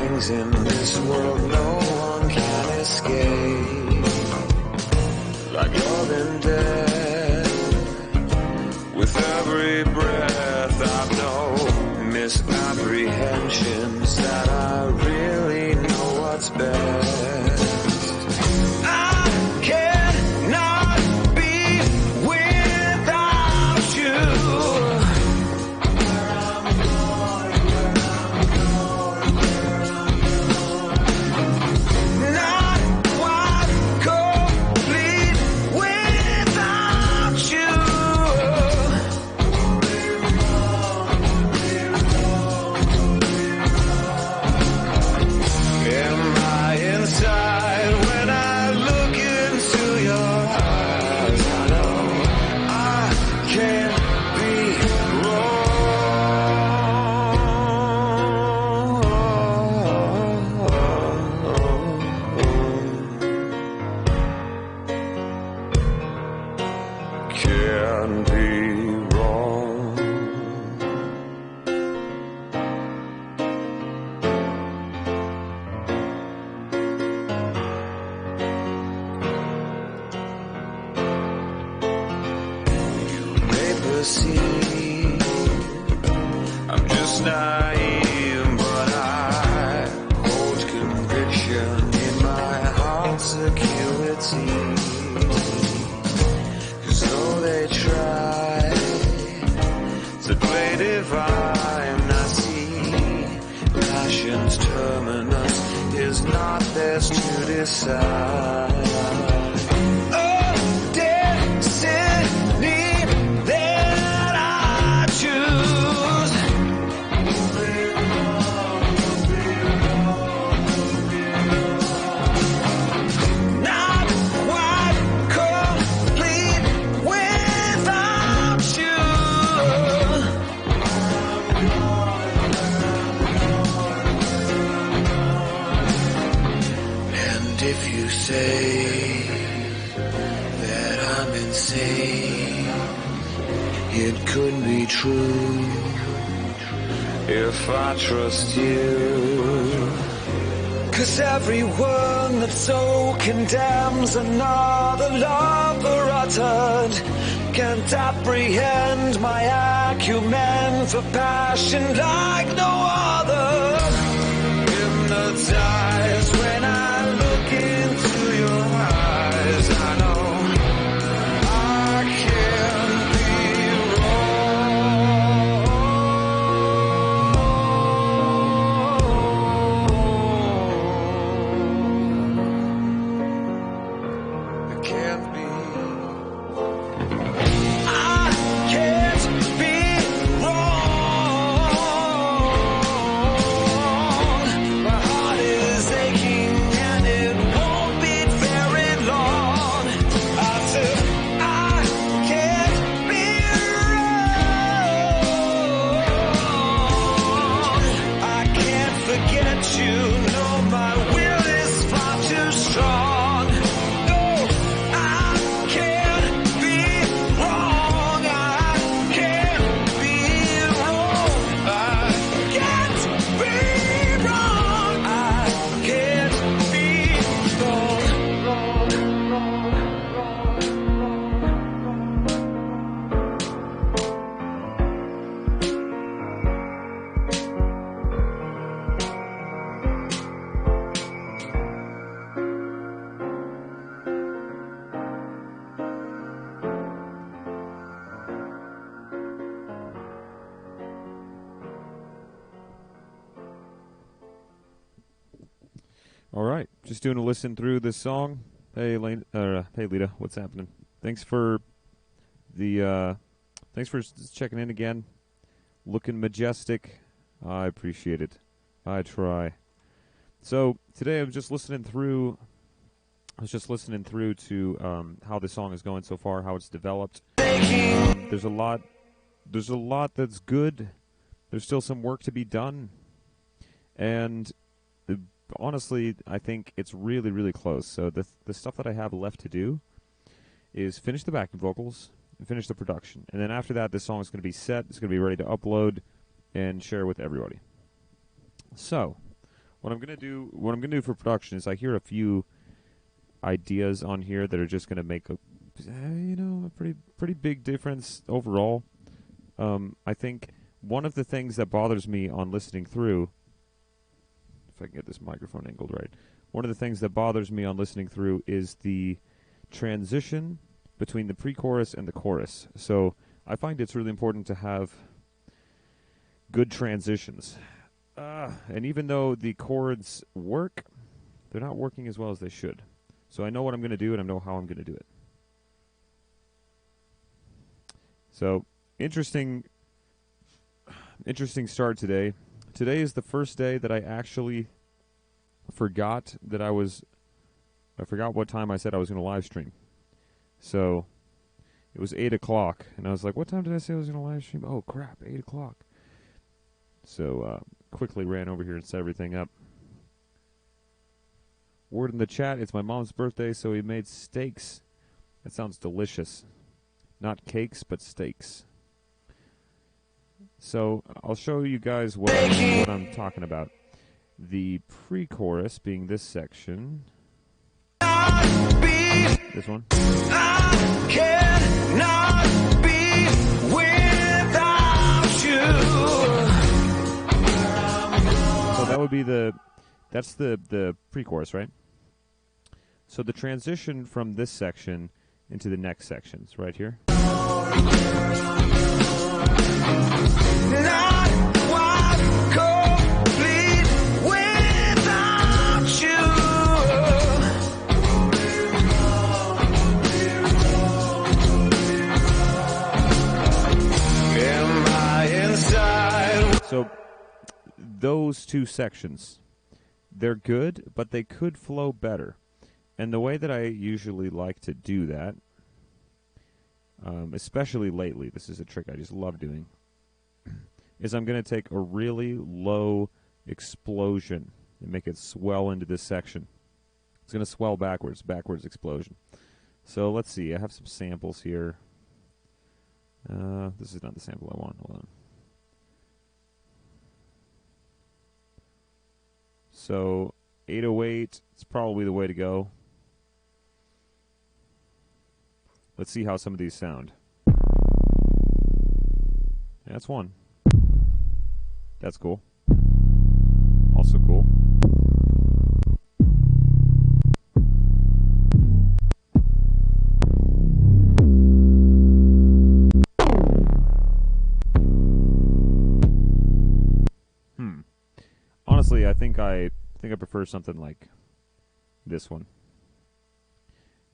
things in this world no one can escape. Like love and death, with every breath I know misapprehensions that I really know what's best. Trust you, 'cause everyone that so condemns another lover uttered can't apprehend my acumen for passion like no other. Hypnotized when I look into your eyes, I know I can't be just doing a listen through this song. Hey, hey, Lita, what's happening? Thanks for checking in again. Looking majestic. I appreciate it. I try. So today I was just listening through to how this song is going so far, how it's developed. There's a lot that's good. There's still some work to be done, and honestly, I think it's really, really close. So the stuff that I have left to do is finish the backing vocals and finish the production. And then after that, this song is going to be set. It's going to be ready to upload and share with everybody. So what I'm gonna do for production is I hear a few ideas on here that are just gonna make a pretty big difference overall. I think one of the things that bothers me on listening through, if I can get this microphone angled right, one of the things that bothers me on listening through is the transition between the pre-chorus and the chorus. So I find it's really important to have good transitions. And even though the chords work, they're not working as well as they should. So I know what I'm going to do, and I know how I'm going to do it. So, interesting start today. Today is the first day that I actually forgot what time I said I was going to live stream. So, it was 8 o'clock, and I was like, what time did I say I was going to live stream? Oh, crap, 8 o'clock. So, quickly ran over here and set everything up. Word in the chat, it's my mom's birthday, so we made steaks. That sounds delicious. Not cakes, but steaks. So, I'll show you guys what I'm talking about. The pre-chorus being this section. This one. I cannot be without you. So that would be that's the pre-chorus, right? So the transition from this section into the next sections right here. Not quite complete without you. Am I inside? So those two sections, they're good, but they could flow better. And the way that I usually like to do that, especially lately, this is a trick I just love doing, is I'm going to take a really low explosion and make it swell into this section. It's going to swell backwards explosion. So let's see, I have some samples here. This is not the sample I want, hold on. So 808, it's probably the way to go. Let's see how some of these sound. Yeah, that's one. That's cool. Also cool. Honestly, I think I prefer something like this one.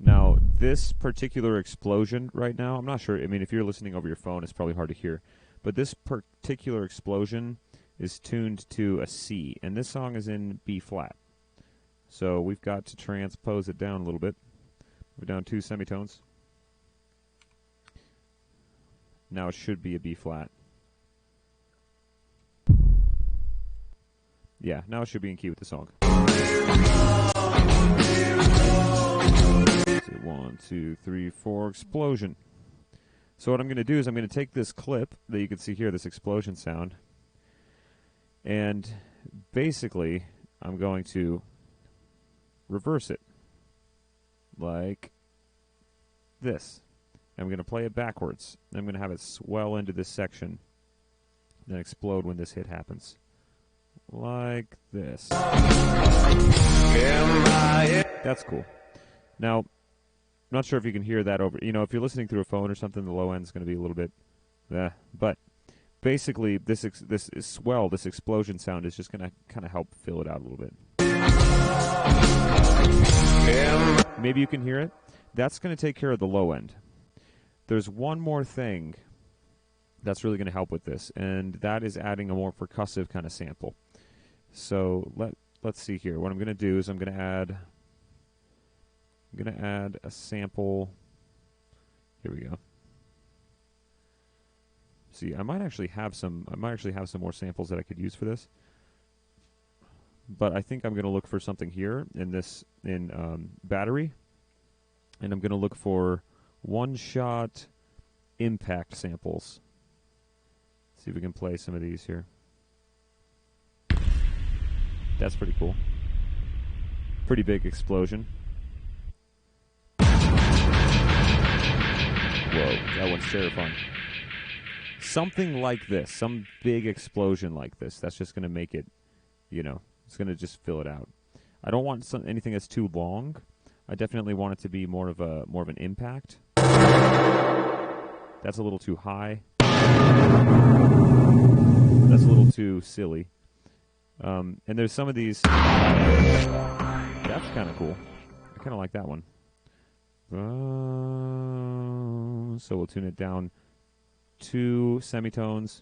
Now, this particular explosion right now, I'm not sure. I mean, if you're listening over your phone, it's probably hard to hear. But this particular explosion is tuned to a C, and this song is in B flat. So we've got to transpose it down a little bit. Move down 2 semitones. Now it should be a B flat. Yeah, now it should be in key with the song. 1, 2, 3, 4, explosion. So what I'm going to do is I'm going to take this clip that you can see here, this explosion sound, and basically I'm going to reverse it like this. I'm going to play it backwards. I'm going to have it swell into this section, then explode when this hit happens. Like this. That's cool. Now, I'm not sure if you can hear that over. You know, if you're listening through a phone or something, the low end is going to be a little bit. But basically, this swell, this explosion sound is just going to kind of help fill it out a little bit. Maybe you can hear it. That's going to take care of the low end. There's one more thing that's really going to help with this, and that is adding a more percussive kind of sample. So let's see here. What I'm going to do is I'm going to add a sample. Here we go. See, I might actually have some more samples that I could use for this. But I think I'm going to look for something here in battery, and I'm going to look for one-shot impact samples. See if we can play some of these here. That's pretty cool. Pretty big explosion. Whoa, that one's terrifying. Something like this, some big explosion like this. That's just going to make it, you know, it's going to just fill it out. I don't want anything that's too long. I definitely want it to be more of an impact. That's a little too high. That's a little too silly. And there's some of these. That's kind of cool. I kind of like that one. So we'll tune it down 2 semitones.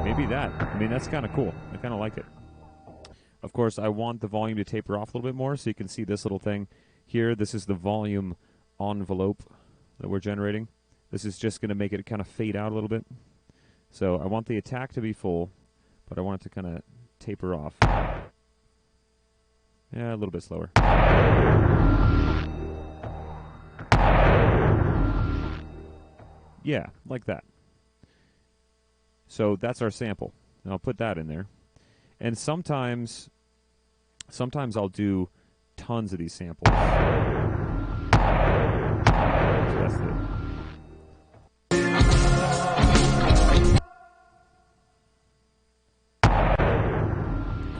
Maybe that. I mean, that's kind of cool. I kind of like it. Of course, I want the volume to taper off a little bit more, so you can see this little thing here. This is the volume envelope that we're generating. This is just going to make it kind of fade out a little bit. So I want the attack to be full, but I want it to kind of taper off. Yeah, a little bit slower. Yeah, like that. So that's our sample. And I'll put that in there. And sometimes I'll do tons of these samples. So that's it.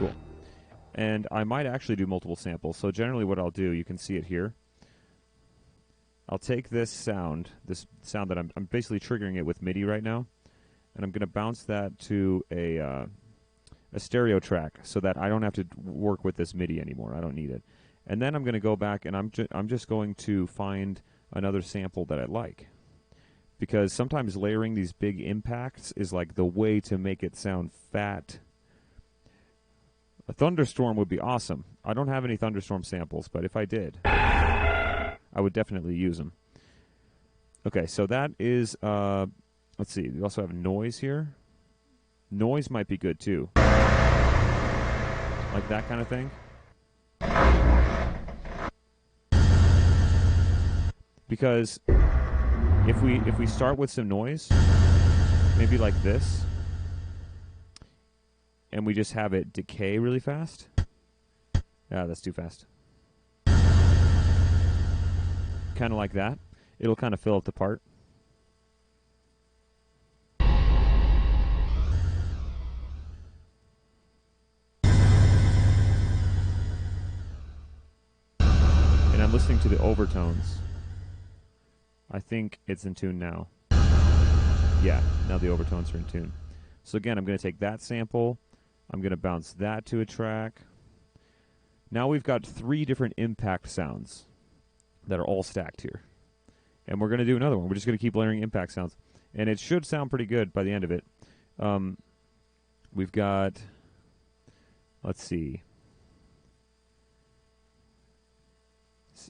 Cool. And I might actually do multiple samples. So generally what I'll do, you can see it here. I'll take this sound that I'm basically triggering it with MIDI right now, and I'm going to bounce that to a stereo track so that I don't have to work with this MIDI anymore. I don't need it. And then I'm going to go back and I'm just going to find another sample that I like. Because sometimes layering these big impacts is like the way to make it sound fat. A thunderstorm would be awesome. I don't have any thunderstorm samples, but if I did, I would definitely use them. Okay, so that is, let's see, we also have noise here. Noise might be good too. Like that kind of thing. Because if we start with some noise, maybe like this, and we just have it decay really fast. Yeah, that's too fast. Kind of like that. It'll kind of fill up the part. And I'm listening to the overtones. I think it's in tune now. Yeah, now the overtones are in tune. So again, I'm going to take that sample. I'm going to bounce that to a track. Now we've got 3 different impact sounds that are all stacked here. And we're going to do another one. We're just going to keep layering impact sounds. And it should sound pretty good by the end of it. We've got, let's see,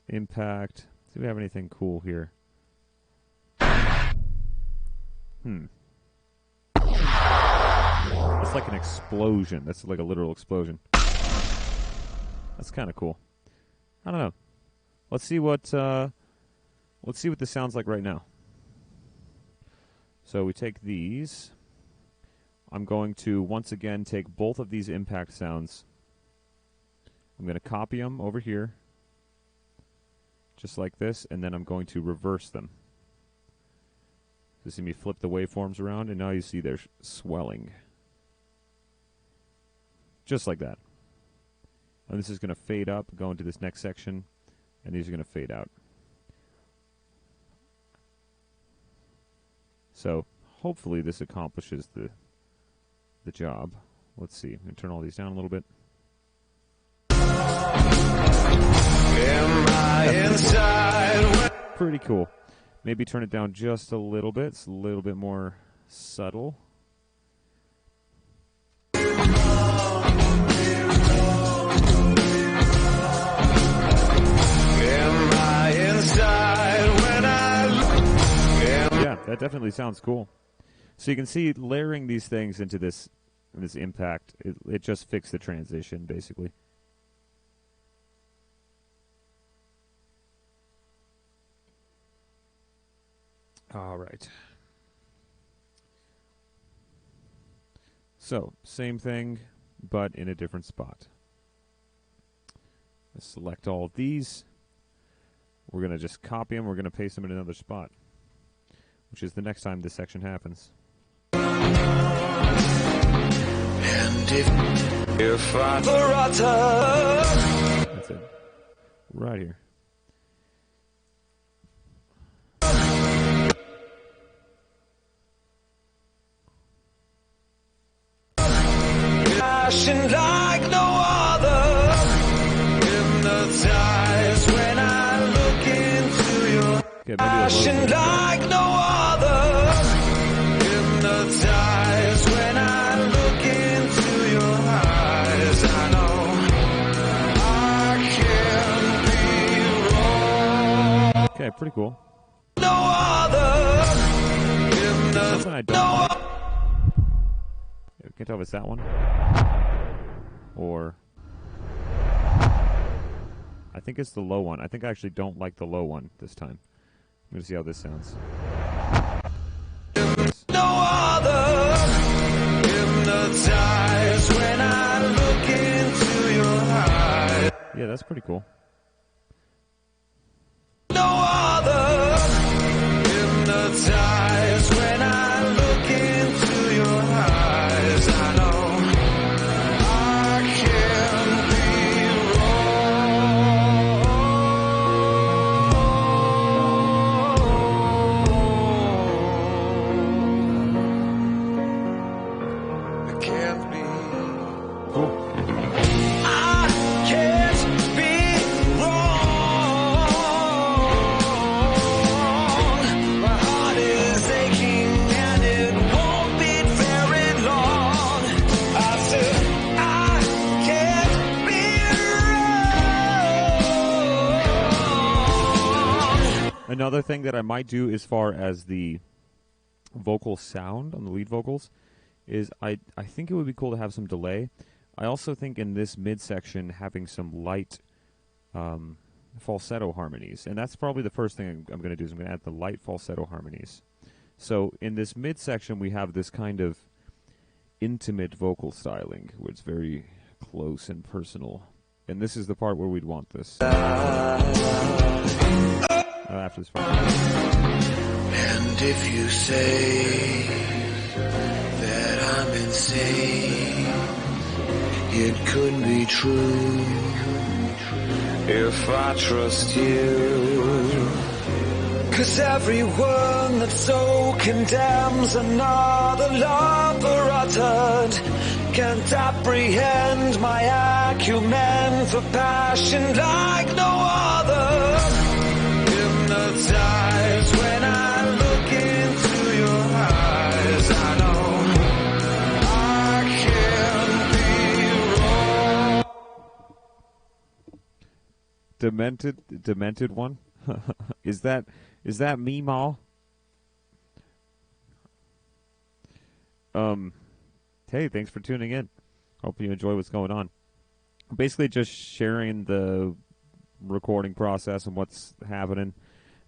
impact. See if we have anything cool here. It's like an explosion. That's like a literal explosion. That's kind of cool. I don't know. Let's see what this sounds like right now. So we take these. I'm going to once again take both of these impact sounds. I'm going to copy them over here, just like this, and then I'm going to reverse them. You see me flip the waveforms around, and now you see they're swelling. Just like that. And this is going to fade up, go into this next section, and these are going to fade out. So hopefully this accomplishes the job. Let's see. I'm going to turn all these down a little bit. Pretty cool. Maybe turn it down just a little bit. It's a little bit more subtle. Yeah, that definitely sounds cool. So you can see layering these things into this impact, it just fixed the transition, basically. All right. So, same thing, but in a different spot. Let's select all of these. We're going to just copy them. We're going to paste them in another spot, which is the next time this section happens. And if I that's it. Right here. Like no other, hypnotized when I look into your passion like no other, hypnotized when I look into your eyes. I know I can't be wrong. Okay, pretty cool. No other, something I don't like. I can't tell if it's that one. Or I think it's the low one. I think I actually don't like the low one this time. I'm going to see how this sounds. No other, hypnotized when I look into your eyes. Yeah, that's pretty cool. No other, hypnotized when I look into your eyes. I know Another thing that I might do as far as the vocal sound on the lead vocals is I think it would be cool to have some delay. I also think in this midsection having some light falsetto harmonies. And that's probably the first thing I'm going to do is I'm going to add the light falsetto harmonies. So in this midsection we have this kind of intimate vocal styling where it's very close and personal. And this is the part where we'd want this. After this part. And if you say that I'm insane, it couldn't be true if I trust you. 'Cause everyone that so condemns another lover uttered can't apprehend my acumen for passion like no other. Hypnotized when I look into your eyes. I know I can't be wrong. Demented one? Is that me, Ma? Hey, thanks for tuning in. Hope you enjoy what's going on. Basically just sharing the recording process and what's happening.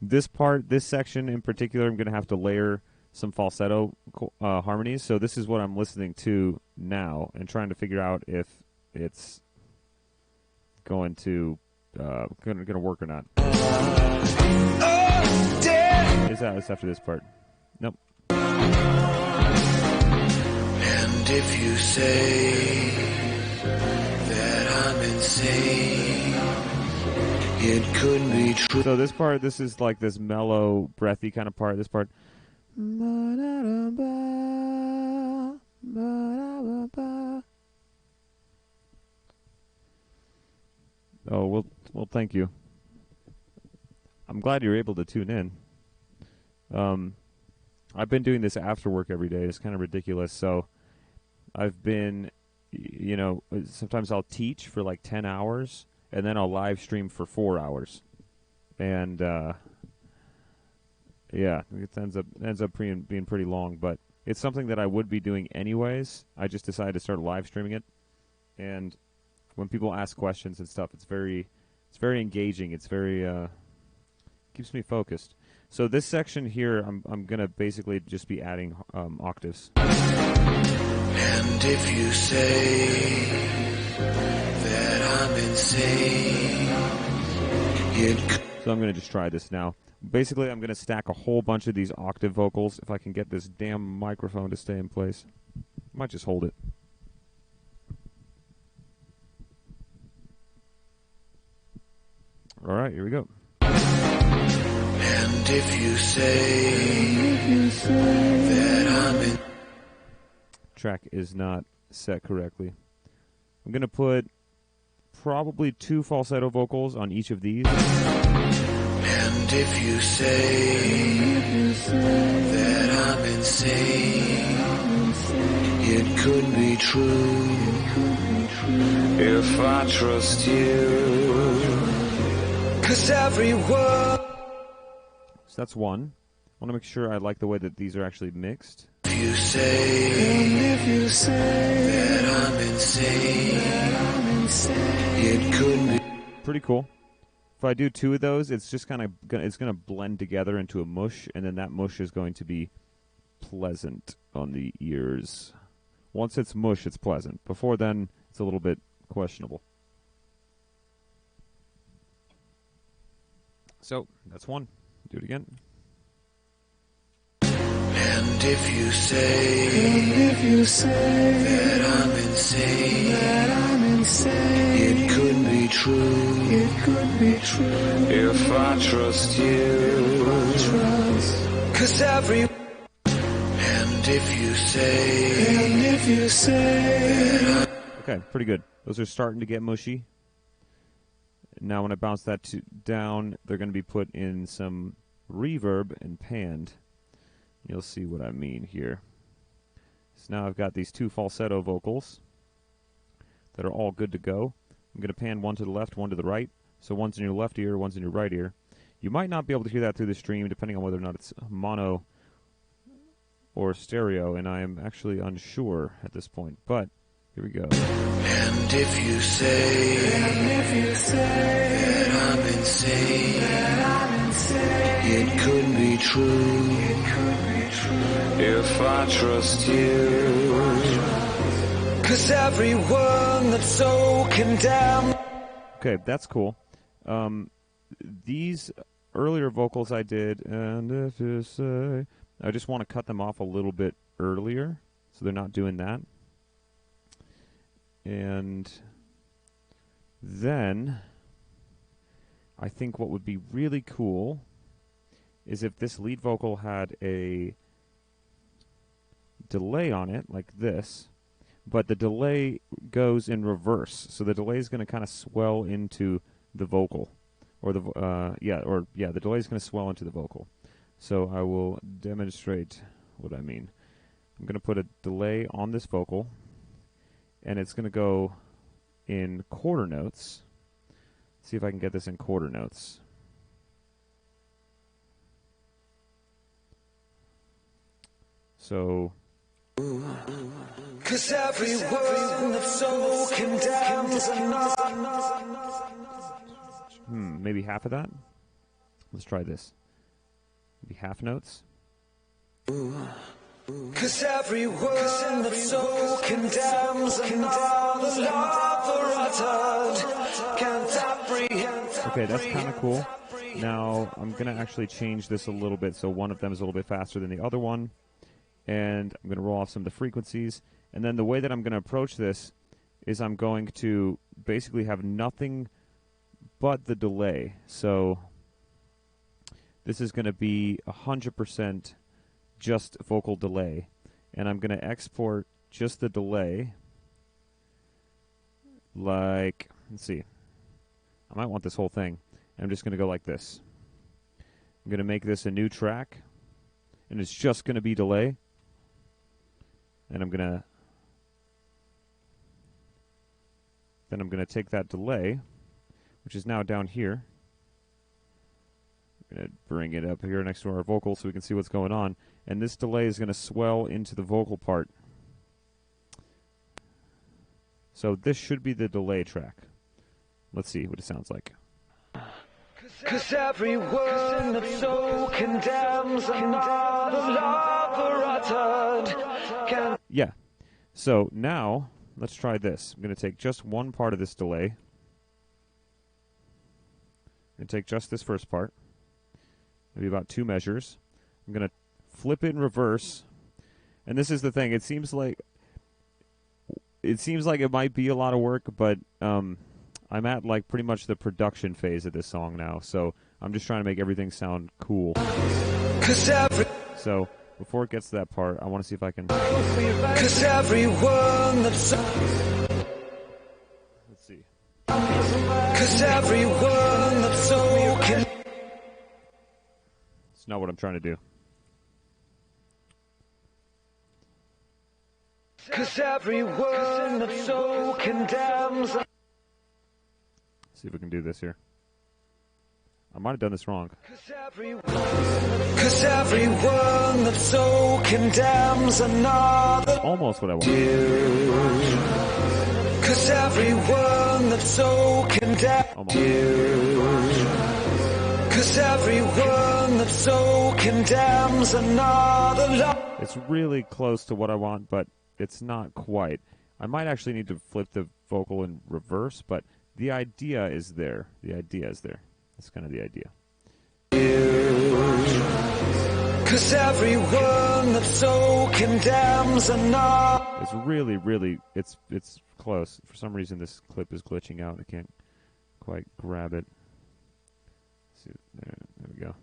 This part, this section in particular, I'm going to have to layer some falsetto harmonies. So this is what I'm listening to now and trying to figure out if it's going to work or not. It's after this part. Nope. And if you say that I'm insane, it couldn't be true. So this part, this is like this mellow, breathy kind of part. This part. Oh, well, thank you. I'm glad you're able to tune in. I've been doing this after work every day. It's kind of ridiculous. So I've been, sometimes I'll teach for like 10 hours, and then I'll live stream for 4 hours. And, yeah, it ends up being pretty long, but it's something that I would be doing anyways. I just decided to start live streaming it. And when people ask questions and stuff, it's very engaging. It's very, keeps me focused. So this section here, I'm gonna basically just be adding octaves. And if you say that I'm insane, so I'm gonna just try this now. Basically, I'm gonna stack a whole bunch of these octave vocals. If I can get this damn microphone to stay in place, I might just hold it. All right, here we go. And if you say that I'm in... Track is not set correctly. I'm going to put probably 2 falsetto vocals on each of these. And if you say that I'm insane, it could be true if I trust you. 'Cause everyone... So that's one. I want to make sure I like the way that these are actually mixed. If you say that I'm insane, it could be... Pretty cool. If I do 2 of those, it's just kind of it's going to blend together into a mush, and then that mush is going to be pleasant on the ears. Once it's mush, it's pleasant. Before then, it's a little bit questionable. So, that's one. Do it again. And if you say that I'm insane, it could be true if I trust you. 'Cause every... And if you say Okay, pretty good. Those are starting to get mushy. Now when I bounce that down, they're going to be put in some reverb and panned. You'll see what I mean here. So now I've got these 2 falsetto vocals that are all good to go. I'm going to pan one to the left, one to the right. So one's in your left ear, one's in your right ear. You might not be able to hear that through the stream, depending on whether or not it's mono or stereo, and I am actually unsure at this point. But here we go. And if you say that I'm insane, it could be true if I trust you. 'Cause everyone that's so condemned. Okay, that's cool. These earlier vocals I did, and if you say, I just want to cut them off a little bit earlier, so they're not doing that. And then I think what would be really cool is if this lead vocal had a delay on it, like this, but the delay goes in reverse. So the delay is going to kind of swell into the vocal, or the the delay is going to swell into the vocal. So I will demonstrate what I mean. I'm going to put a delay on this vocal, and it's going to go in quarter notes. Let's see if I can get this in quarter notes. So, 'Cause everyone that's so condemned maybe half of that. Let's try this. Maybe half notes. 'Cause everyone that's so condemned the love uttered can't apprehend. Okay, that's kind of cool. Now, I'm going to actually change this a little bit, so one of them is a little bit faster than the other one. And I'm going to roll off some of the frequencies. And then the way that I'm going to approach this is I'm going to basically have nothing but the delay. So this is going to be 100% just vocal delay. And I'm going to export just the delay. Like, let's see. I might want this whole thing. I'm just going to go like this. I'm going to make this a new track. And it's just going to be delay. And I'm going to take that delay, which is now down here. I'm going to bring it up here next to our vocal so we can see what's going on. And this delay is going to swell into the vocal part. So this should be the delay track. Let's see what it sounds like. 'Cause 'Cause everyone that so condemns another lover uttered can. Yeah. So now, let's try this. I'm going to take just one part of this delay. I'm going to take just this first part. Maybe about 2 measures. I'm going to flip it in reverse. And this is the thing. It seems like it might be a lot of work, but I'm at like pretty much the production phase of this song now. So I'm just trying to make everything sound cool. So before it gets to that part, I want to see if I can. 'Cause everyone that's. Let's see. 'Cause everyone that's so can. It's not what I'm trying to do. 'Cause everyone that so condemns. See if we can do this here. I might have done this wrong. 'Cause everyone that so condemns another. Almost what I want. 'Cause everyone that so condemns. Almost. 'Cause everyone that so condemns another love. It's really close to what I want, but it's not quite. I might actually need to flip the vocal in reverse, but the idea is there. The idea is there. That's kind of the idea. 'Cause everyone that so condemns another. It's really, really, it's close. For some reason, this clip is glitching out. I can't quite grab it. Let's see, there we go.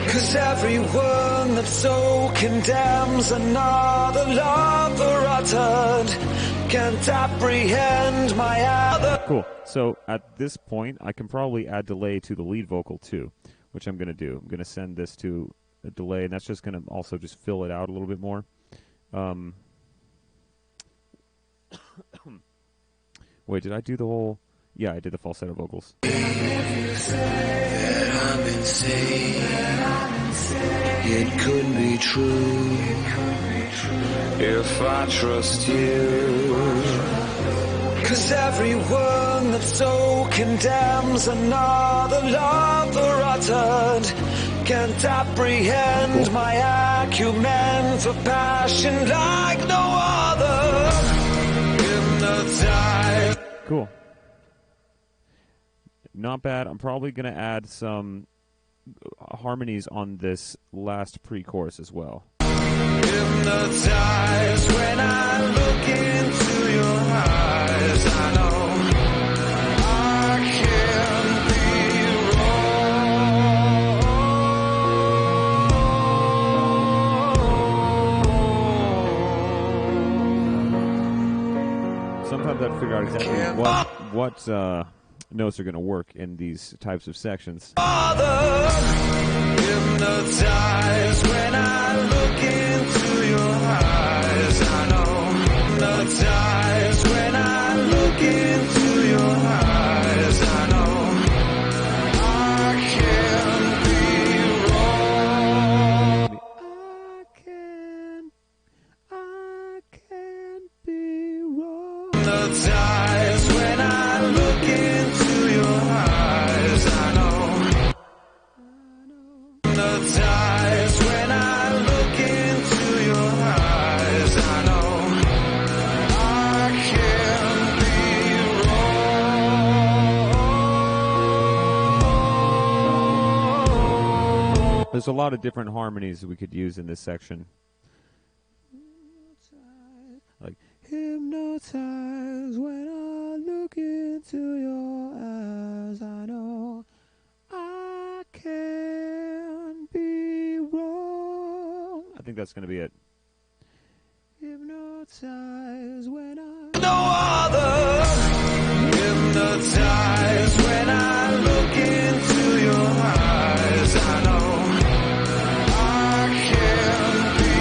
'Cause everyone that so condemns another lover uttered can't apprehend my other. Cool. So at this point, I can probably add delay to the lead vocal too, which I'm going to do. I'm going to send this to a delay, and that's just going to also just fill it out a little bit more. Wait, did I do the whole... Yeah, I did the falsetto vocals. That I'm insane. It could be true if I trust you. 'Cause everyone that so condemns another lover uttered can't apprehend my acumen for passion like no other. Hypnotized. Cool. Not bad. I'm probably going to add some harmonies on this last pre-chorus as well. Hypnotized when I look into your eyes. I know I can't be wrong. Sometimes I have to figure out exactly what notes are going to work in these types of sections. Hypnotized when I look into your eyes. I know. Hypnotized when I look into your eyes. I know I can't be wrong. I can't be wrong. Hypnotized when I look into your eyes. I know. Hypnotized when I look into your eyes. I know I can't be wrong. There's a lot of different harmonies that we could use in this section. Like, hypnotized when I look into your eyes. I know I can't be wrong. I think that's going to be it. Hypnotized when I... No other. Hypnotized when I look into your eyes. I know I can't be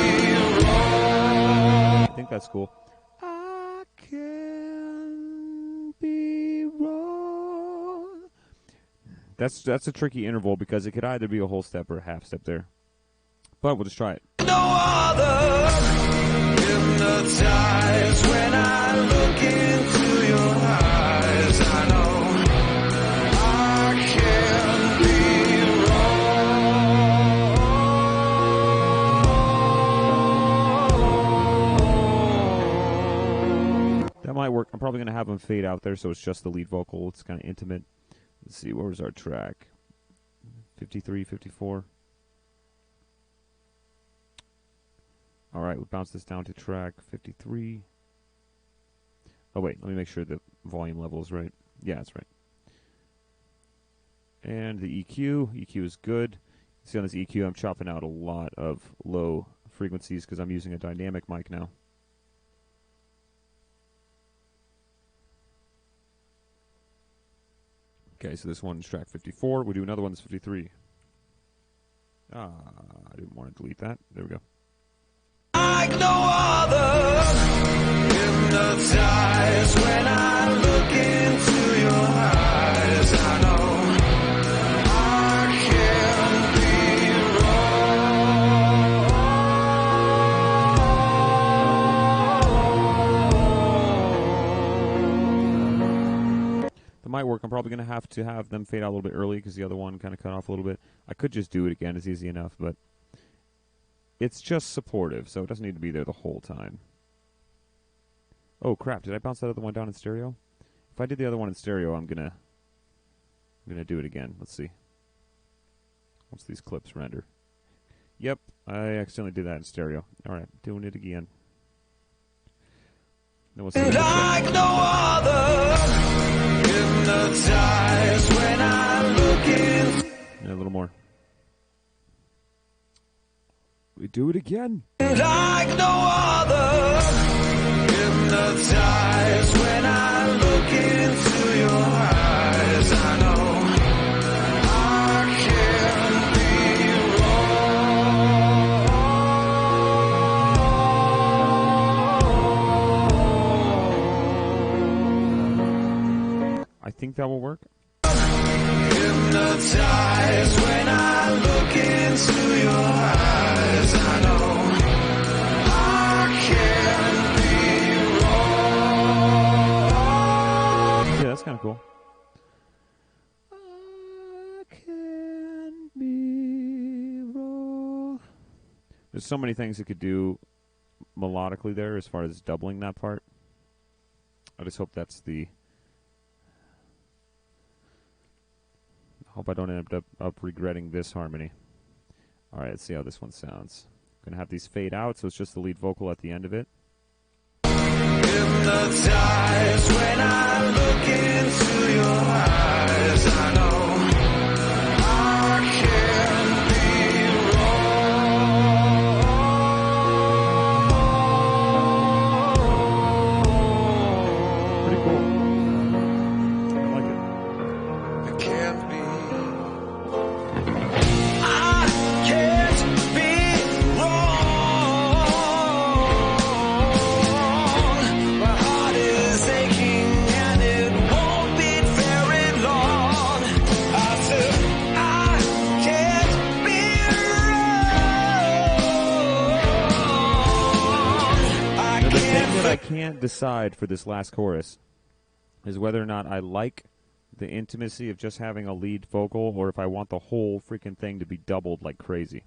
wrong. I think that's cool. I can't be wrong. That's a tricky interval because it could either be a whole step or a half step there. But we'll just try it. No other. Hypnotized when I look into your eyes. I know probably going to have them fade out there, so it's just the lead vocal. It's kind of intimate. Let's see, where was our track? 53, 54. All right, we'll bounce this down to track 53. Oh, wait, let me make sure the volume level is right. Yeah, that's right. And the EQ. EQ is good. See on this EQ, I'm chopping out a lot of low frequencies because I'm using a dynamic mic now. Okay, so this one's track 54. We'll do another one that's 53. I didn't want to delete that. There we go. Like no other, hypnotized when I look into your eyes. I know I can't be wrong. That might work. I'm probably going to have them fade out a little bit early because the other one kind of cut off a little bit. I could just do it again. It's easy enough, but it's just supportive, so it doesn't need to be there the whole time. Oh crap! Did I bounce that other one down in stereo? If I did the other one in stereo, I'm gonna do it again. Let's see. Once these clips render. Yep, I accidentally did that in stereo. All right, doing it again. Then we'll see. Like no other, hypnotized when I look in. And a little more. We do it again. Like no other, hypnotized when I look into your eyes. I know I can't be wrong. I think that will work. Hypnotized when I look into your eyes. I know I can't be wrong. Yeah, that's kind of cool. I can't be wrong. There's so many things you could do melodically there as far as doubling that part. I just hope that's the... Hope I don't end up regretting this harmony. All right, let's see how this one sounds. I'm going to have these fade out, so it's just the lead vocal at the end of it. Hypnotized when I look into your eyes. I know I can't be wrong. Pretty cool. I like it. It can't be. I can't be wrong. My heart is aching and it won't beat very long. I said I can't be wrong. I Now, the thing can't. that I can't decide for this last chorus is whether or not I like the intimacy of just having a lead vocal, or if I want the whole freaking thing to be doubled like crazy.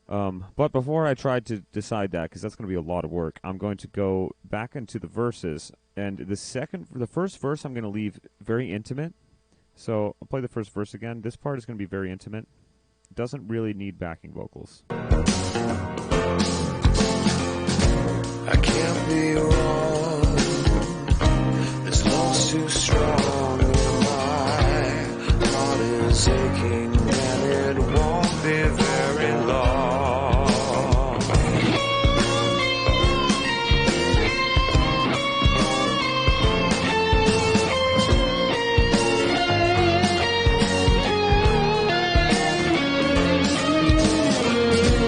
But before I try to decide that, because that's going to be a lot of work, I'm going to go back into the verses, and the first verse I'm going to leave very intimate. So I'll play the first verse again. This part is going to be very intimate. It doesn't really need backing vocals. I can't be wrong. This love's too strong. My heart is aching and it won't be very long.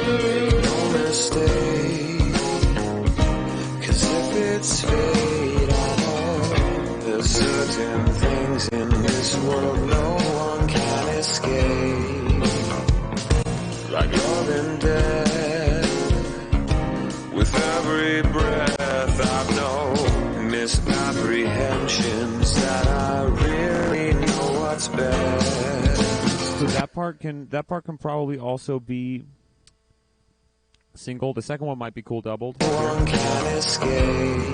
Make no mistake, 'cause if it's fate, I know there's certain things in this world no one can escape. Like love and death, with every breath I've known misapprehensions that I really know what's best. So that part can probably also be single. The second one might be cool doubled. No one can escape.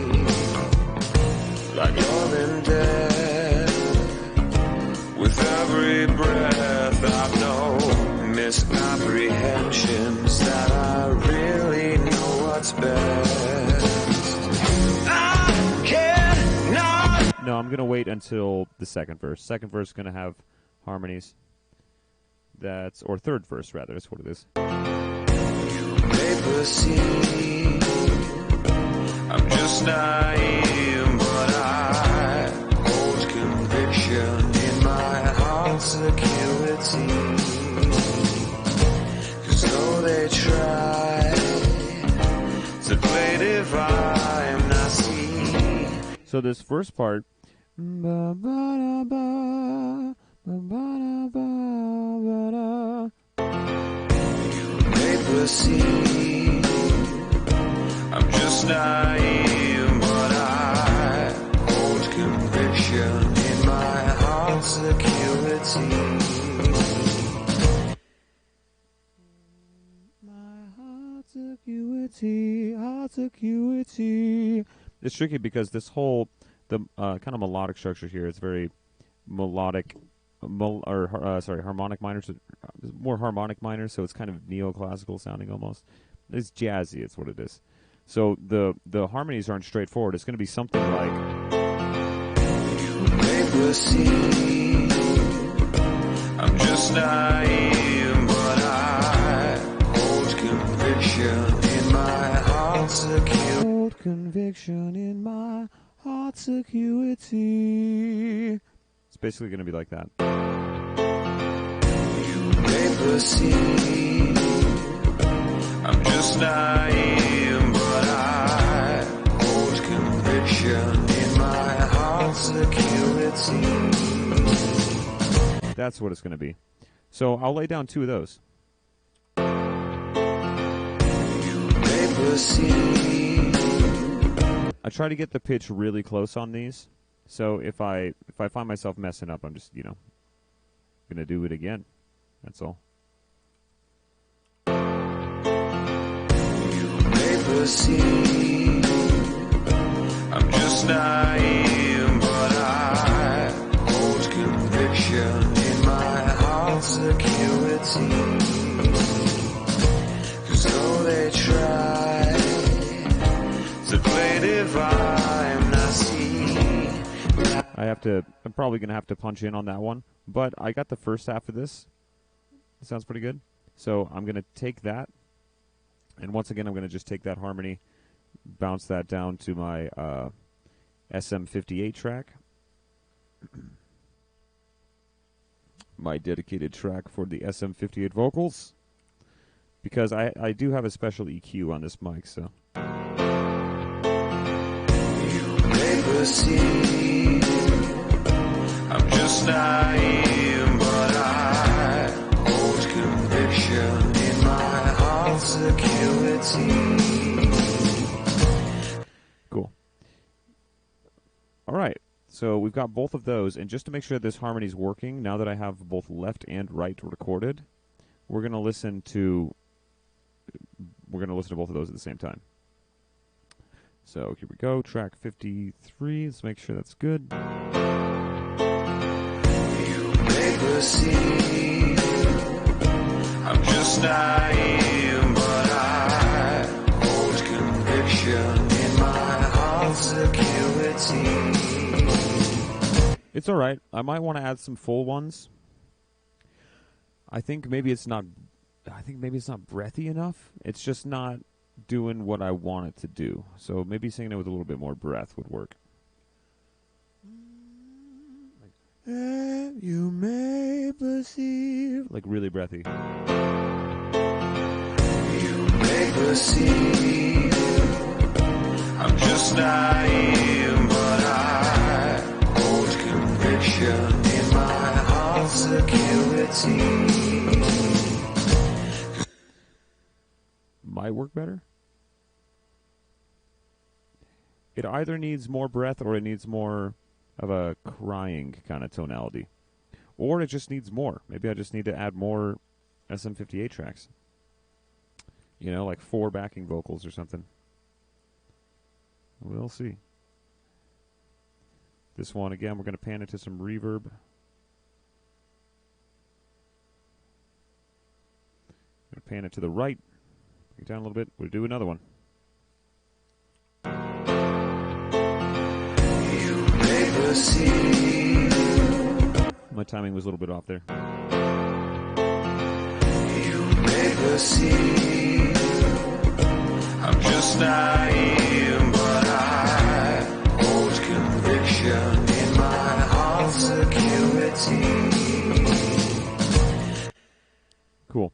like loving death. With every breath I've known misapprehensions that I really know what's best. I cannot. No, I'm going to wait until the second verse. Second verse is going to have harmonies. Or third verse, rather. That's what it is. Paper scene. I'm just naive, but I hold conviction in my heart's acuity. 'Cause though they try to play divine, I see. So this first part, paper scene. I'm just naive, but I hold conviction in my heart's acuity. My heart's acuity, heart's acuity. It's tricky because this whole, the kind of melodic structure here is very melodic, harmonic minor, more harmonic minor, so it's kind of neoclassical sounding almost. It's jazzy, it's what it is. So the harmonies aren't straightforward. It's going to be something like. Paper scene. I'm just naive, but I hold conviction in my heart's acuity. Hold conviction in my heart's acuity. It's basically going to be like that. Paper scene. I'm just naive, but I hold conviction in my heart's acuity. That's what it's going to be. So I'll lay down two of those. Paper scene. I try to get the pitch really close on these. So if I find myself messing up, I'm just, going to do it again. That's all. Paper scene. I'm just naive, but I hold conviction in my heart's acuity. 'Cause though they try to play divine, I see. I'm probably going to have to punch in on that one. But I got the first half of this. It sounds pretty good. So I'm going to take that. And once again, I'm going to just take that harmony, bounce that down to my SM58 track. My dedicated track for the SM58 vocals. Because I do have a special EQ on this mic, so. Paper scene. I'm just naive, but I hold conviction in my heart's acuity. Cool. All right. So we've got both of those, and just to make sure this harmony's working, now that I have both left and right recorded, we're going to listen to both of those at the same time. So here we go, track 53. Let's make sure that's good. Paper scene. I'm just naive, but I hold conviction in my heart's acuity. It's all right. I might want to add some full ones. I think maybe it's not breathy enough. It's just not doing what I want it to do. So maybe singing it with a little bit more breath would work. You may perceive, like really breathy. You may perceive I'm just naive, but I hold conviction in my heart's acuity. Might work better. It either needs more breath or it needs more of a crying kind of tonality. Or it just needs more. Maybe I just need to add more SM58 tracks. You know, like 4 backing vocals or something. We'll see. This one, again, we're going to pan into some reverb. Going to pan it to the right. Bring it down a little bit. We'll do another one. You never see. My timing was a little bit off there. You never see. I'm just naive, but I hold conviction in my heart's security. Cool.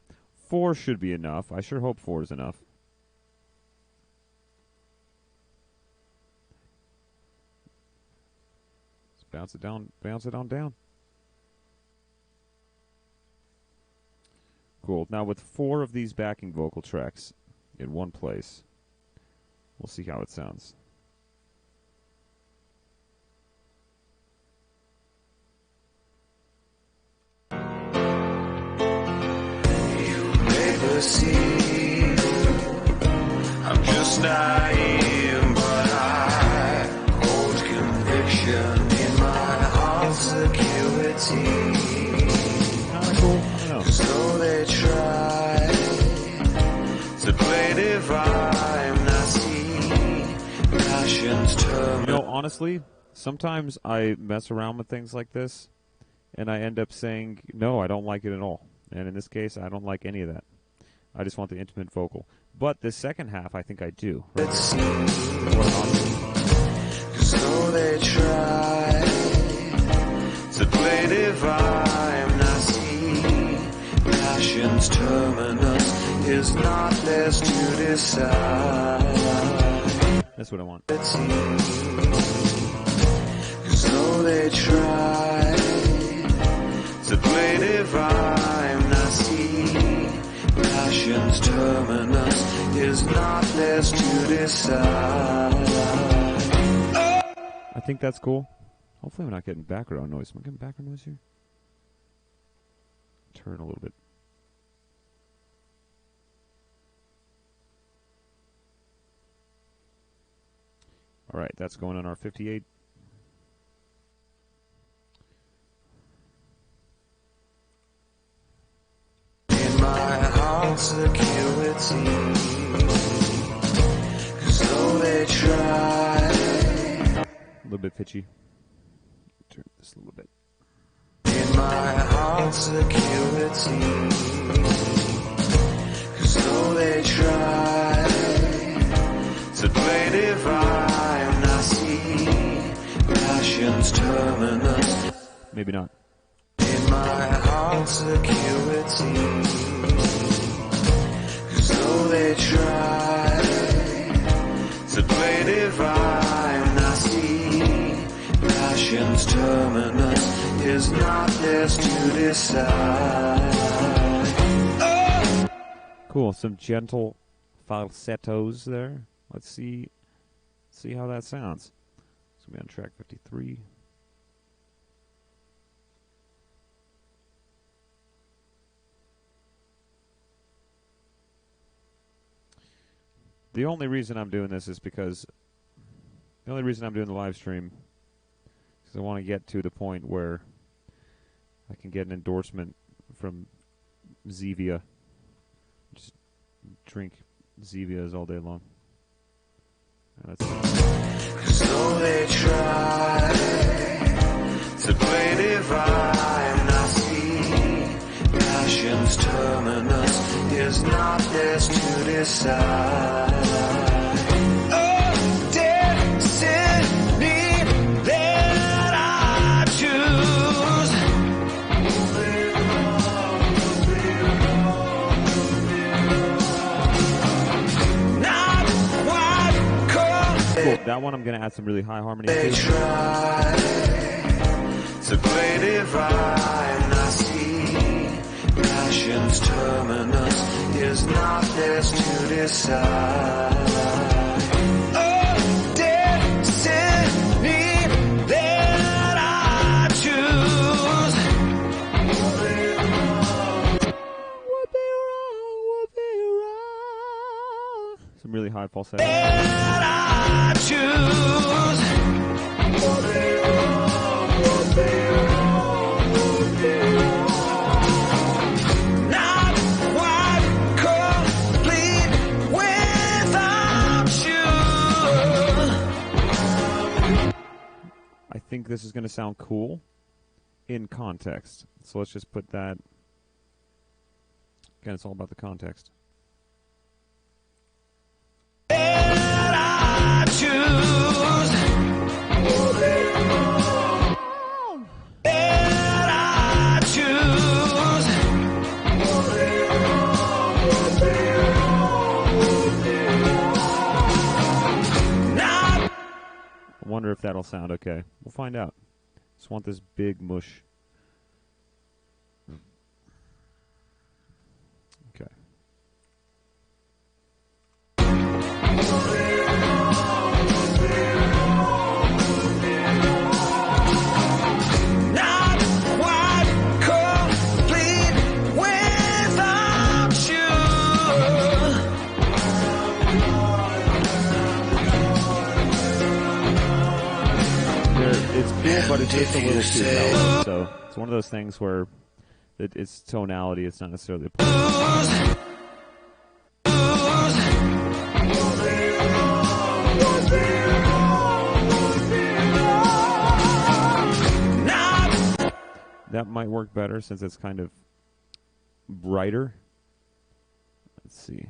4 should be enough. I sure hope 4 is enough. Let's bounce it down, bounce it on down. Cool. Now with 4 of these backing vocal tracks in one place, we'll see how it sounds. See, I'm just naive, but I hold conviction in my heart's security. Cool. I know. So they try to play divine. I see passions turn. You know, honestly, sometimes I mess around with things like this, and I end up saying, no, I don't like it at all. And in this case, I don't like any of that. I just want the intimate vocal. But the second half, I think I do. Let's see. So they try to play divine. I see passion's terminus is not theirs to decide. That's what I want. Let's see. So they try to play divine. I see passion's terminus is not theirs to decide. I think that's cool. Hopefully I'm not getting background noise. Am I getting background noise here? Turn a little bit. All right, that's going on our 58. My heart's security. So they try. A little bit pitchy. Turn this a little bit. In my heart's security. So they try to play divine. I see passion's terminus. Maybe not. In my heart's security. So they try to play divine. I see passion's terminus is not theirs to decide. Cool. Some gentle falsettos there. Let's see how that sounds. It's going to be on track 53. The only reason I'm doing this is because the only reason I'm doing the live stream is I want to get to the point where I can get an endorsement from Zevia. Just drink Zevias all day long. So they try to play divine. I see passion's terminus is not theirs to decide. Oh, destiny that I choose. Not quite cold. Cool. That one I'm going to add some really high harmony They to. try to play divine. I see passion's terminus is not theirs to decide. Oh, destiny that I choose. Would be wrong. Some really high falsetto. That I choose. think this is going to sound cool in context. So let's just put that. Again, it's all about the context. I choose. I choose. Not. I wonder if that'll sound okay. We'll find out. Just want this big mush. Okay. Not quite complete without you. It's cool, but it's just a little too mellow. So it's one of those things where it's tonality. It's not necessarily a that might work better since it's kind of brighter. Let's see.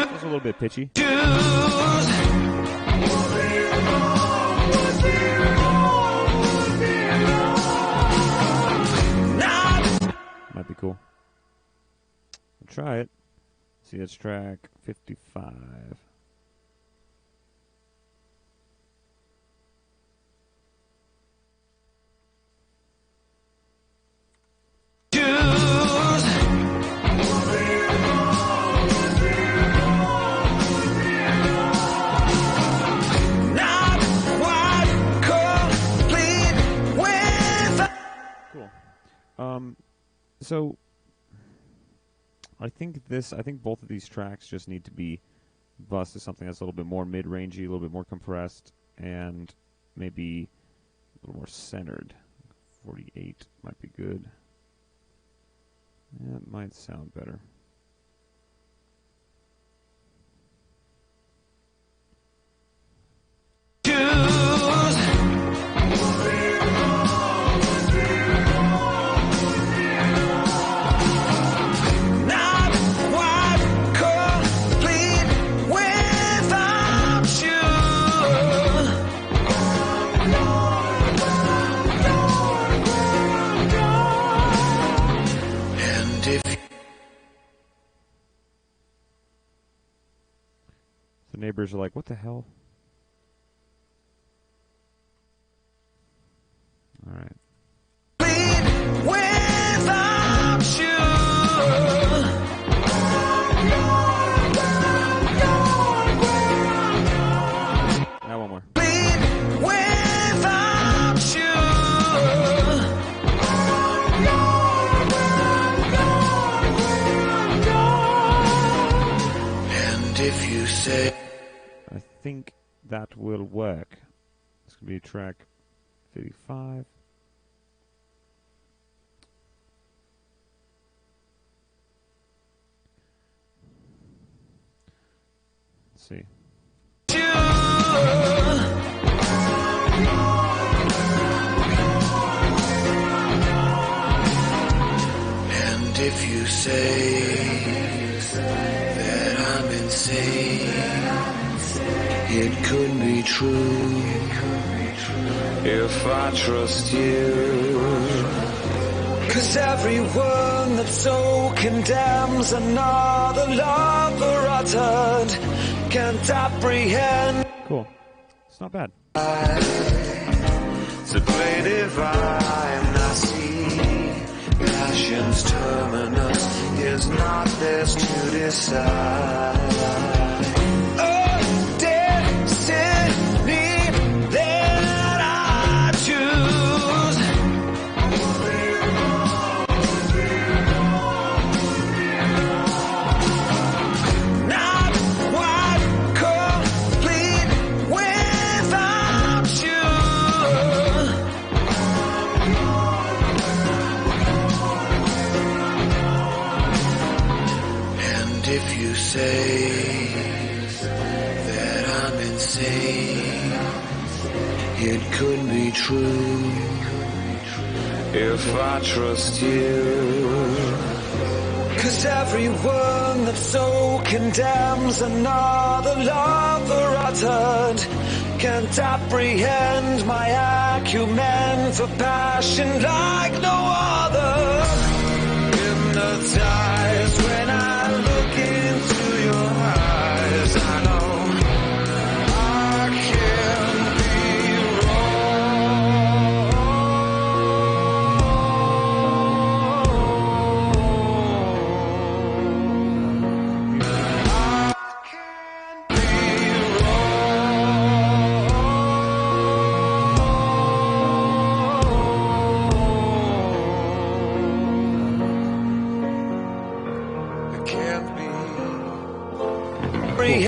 It's a little bit pitchy. Might be cool. We'll try it. See, it's track 55. So I think both of these tracks just need to be bussed to something that's a little bit more mid-rangey, a little bit more compressed, and maybe a little more centered. 48 might be good. That might sound better. The neighbors are like, what the hell? All right. Without you. Now one more. Without you. And if you say, I think that will work. It's going to be track 55. Let's see. And if you say that I'm insane, it could be true if I trust you. 'Cause everyone that so condemns another lover uttered can't apprehend. Cool. It's not bad. To play divine, I see passion's terminus is not theirs to decide. Oh, destiny that I choose. Not quite complete say that I'm insane. It could be true if I trust you. 'Cause everyone that so condemns another lover uttered can't apprehend my acumen for passion like no other. Hypnotized when I look into your eyes, I know I can't be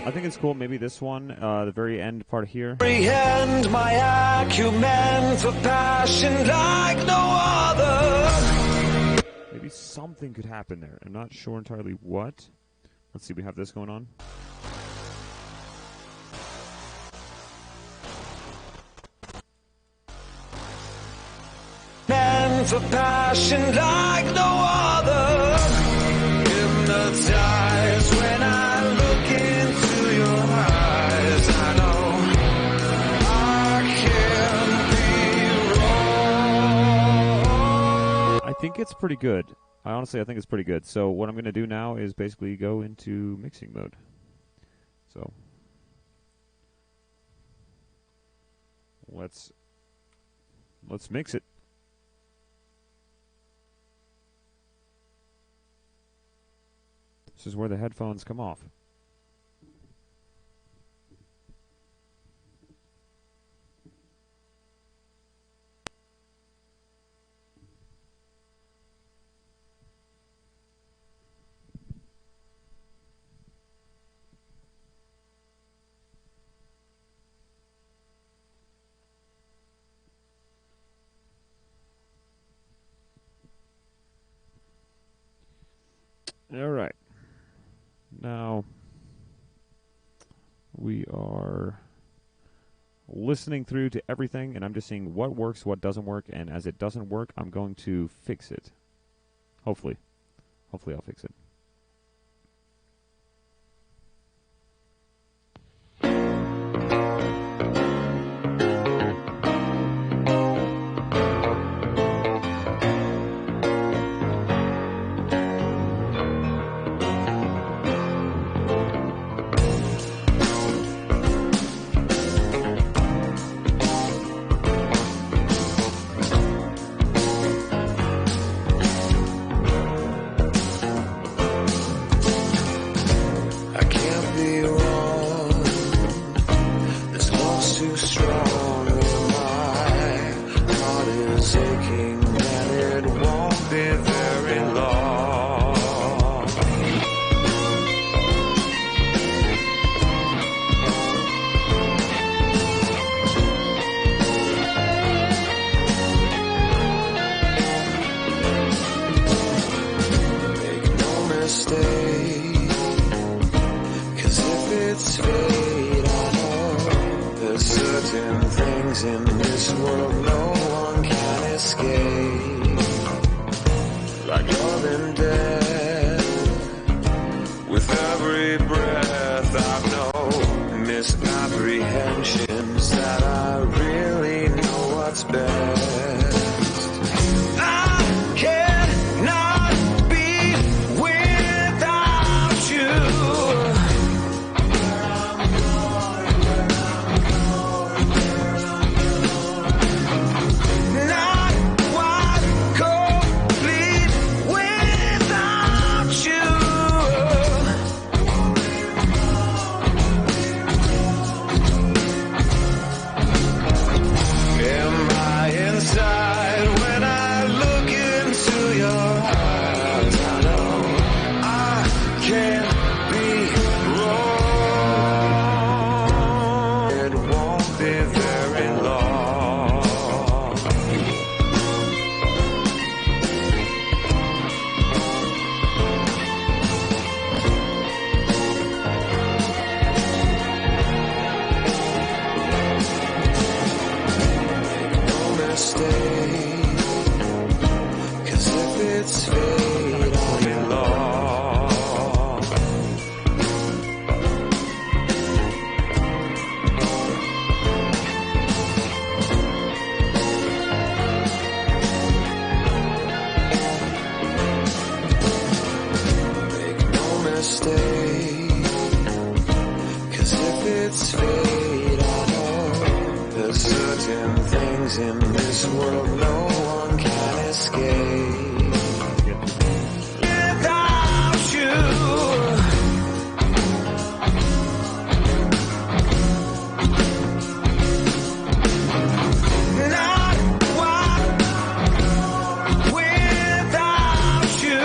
I think it's cool. Maybe this one, the very end part here. Comprehend my acumen for passion like no other. Maybe something could happen there. I'm not sure entirely what. Let's see, we have this going on. Men for passion like no other. Hypnotized when I look into your eyes, I know I can't be wrong. I think it's pretty good. I think it's pretty good. So what I'm going to do now is basically go into mixing mode. So let's mix it. This is where the headphones come off. All right. Now, we are listening through to everything, and I'm just seeing what works, what doesn't work, and as it doesn't work, I'm going to fix it. Hopefully. Hopefully I'll fix it. inside. certain things in this world no one can escape. Without you, not one without you.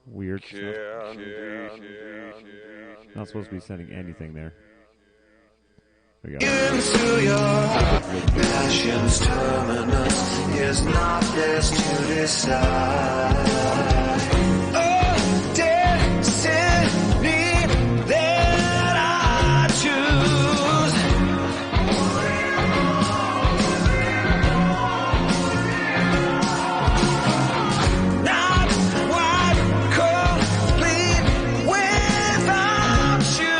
Weird stuff. Not supposed to be sending anything there. We got into your passion's terminus is not theirs to decide. Oh, destiny that I choose. Not quite complete without you.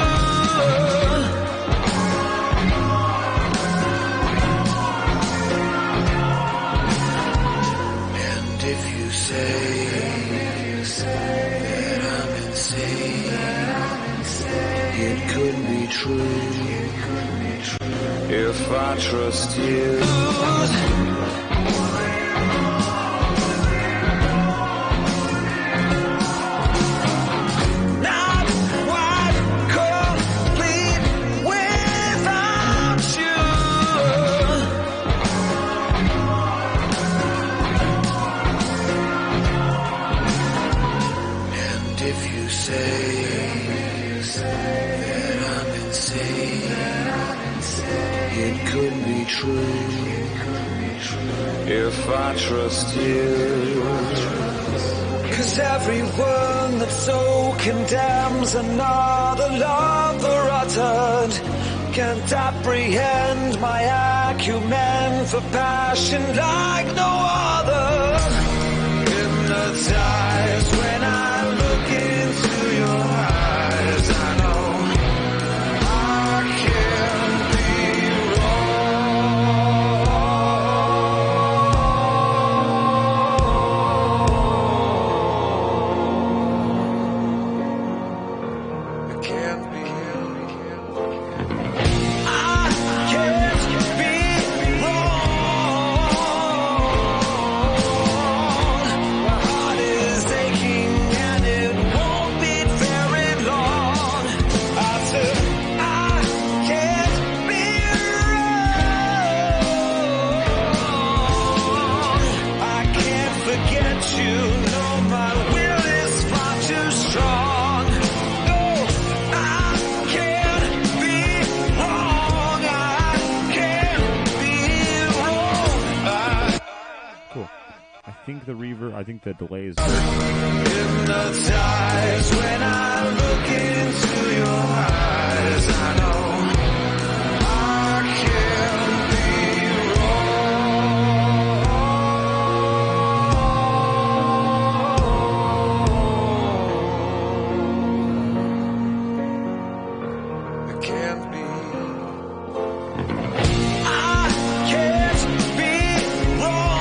If you say that I'm insane, it could be true. If I trust you, And if you say that I'm insane, it could be true if I trust you. 'Cause everyone that so condemns another lover uttered can't apprehend my acumen for passion like no other. Hypnotized when I look into your eyes, I know I can't be wrong. I can't be. I can't be wrong. My heart is aching and it won't beat very long. I said I can't be wrong. I can't forget you. No, my will is far too strong. No, I can't be wrong. I can't be wrong. Cool. I think the reverb, I think the delay is Hypnotized when I look into your eyes, I know I can't be wrong. I can't be. I can't be wrong.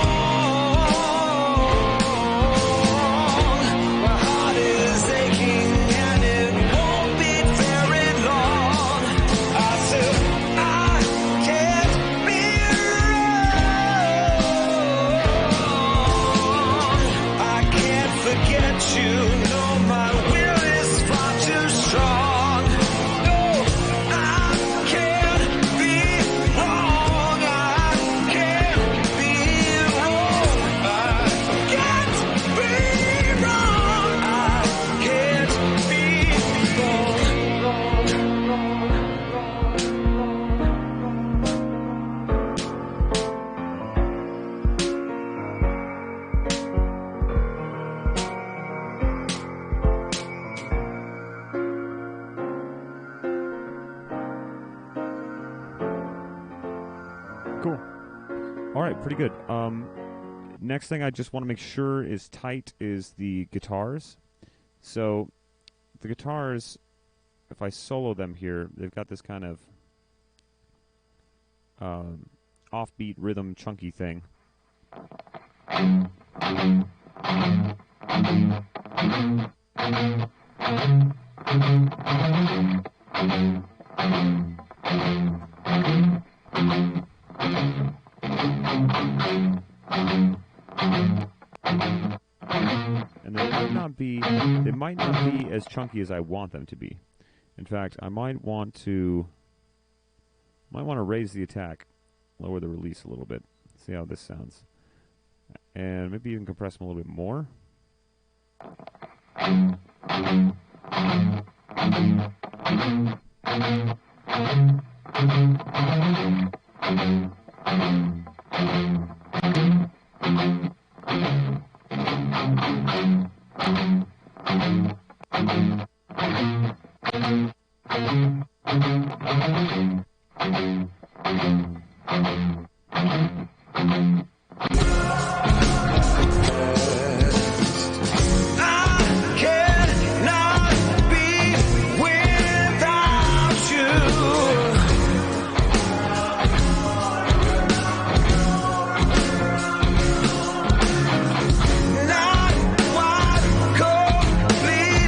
My heart is aching and it won't beat very long. I said I can't be wrong. I can't forget you. No, my will is far too strong. No, I can't be wrong. I can't be wrong. I can't be wrong. I can't be cool. All right, pretty good. Next thing I just want to make sure is tight is the guitars. So the guitars, if I solo them here, they've got this kind of offbeat rhythm chunky thing. And they might not be as chunky as I want them to be. In fact, I might want to raise the attack, lower the release a little bit, see how this sounds, and maybe even compress them a little bit more. not what complete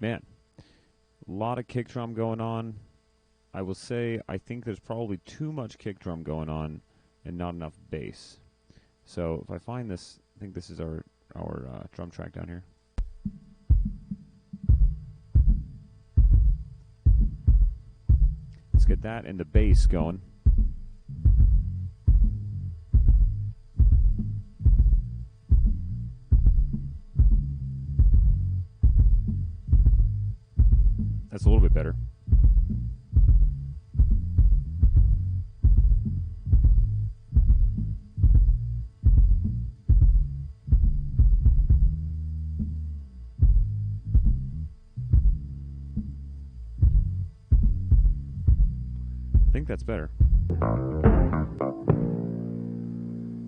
man, a lot of kick drum going on. I will say I think there's probably too much kick drum going on and not enough bass. So if I find this, I think this is our drum track down here. Let's get that and the bass going. That's a little bit better. I think that's better.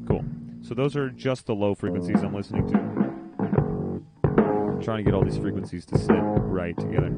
Cool. So those are just the low frequencies I'm listening to. I'm trying to get all these frequencies to sit right together.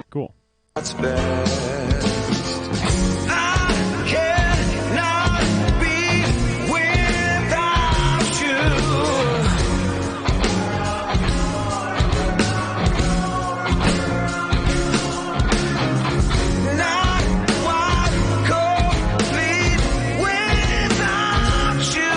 Cool. That's best. I cannot be without you. Not one complete without you.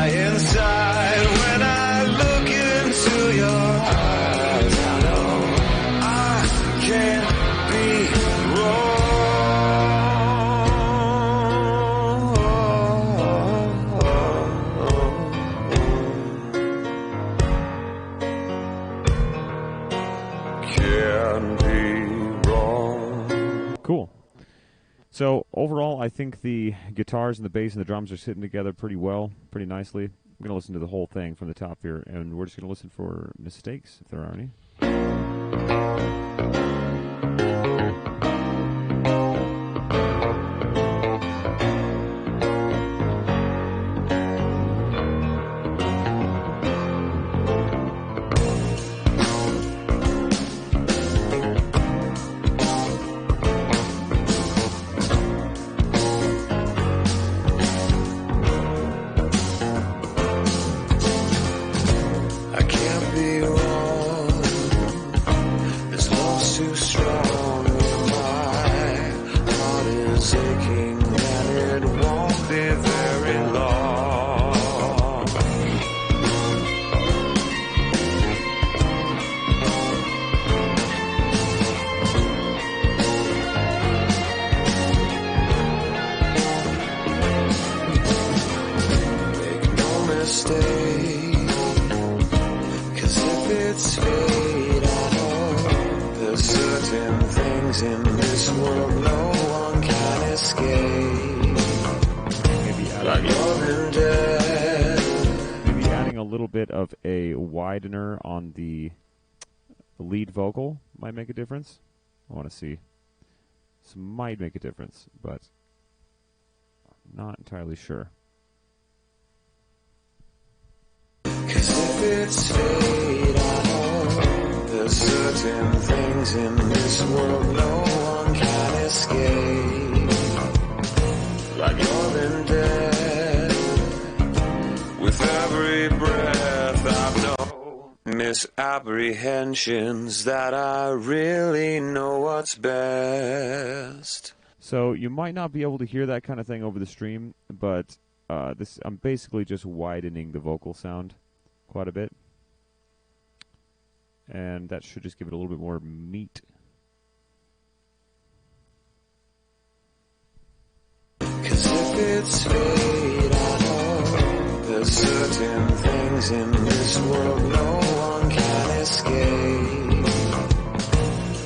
Inside when I look into your eyes, I know I can't be wrong. Can't be wrong. Cool. So overall, I think the guitars and the bass and the drums are sitting together pretty well, pretty nicely. I'm going to listen to the whole thing from the top here, and we're just going to listen for mistakes, if there are any. In this world, no one can escape. Maybe adding a little bit of a widener on the lead vocal might make a difference. I want to see. This might make a difference, but Not entirely sure. 'Cause if it's fate, I know there's certain things in this world no one can escape. Like living dead, with every breath I know misapprehensions that I really know what's best. So you might not be able to hear that kind of thing over the stream, but I'm basically just widening the vocal sound quite a bit. And that should just give it a little bit more meat. Cause if it's fate, I know there's certain things in this world no one can escape.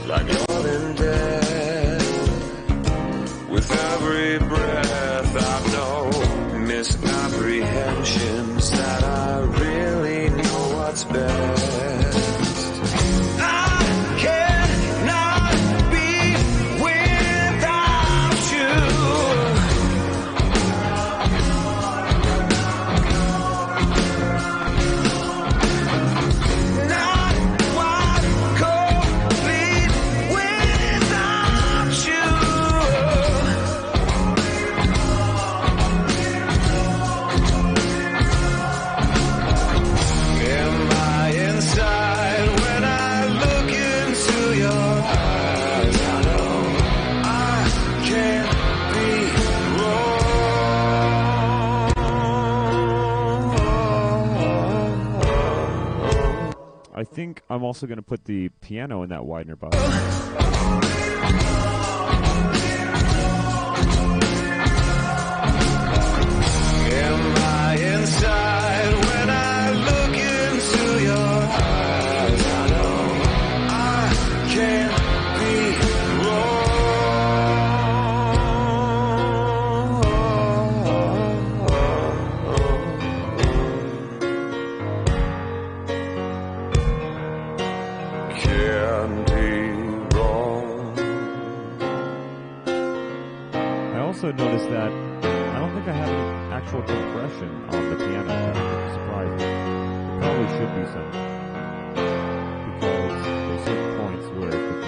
Like living dead, with every breath I know misapprehensions that I really know what's best. I cannot be without you. Not one complete without you. Am I inside when I look into your eyes? I know I can't be wrong. I think I'm also going to put the piano in that widener box. Am I inside when I look into your eyes? I know I can't be wrong. Can't be wrong. I also noticed that I don't think I have any actual compression on the piano track, which is surprising. There probably should be some. Because there's certain points where it could be.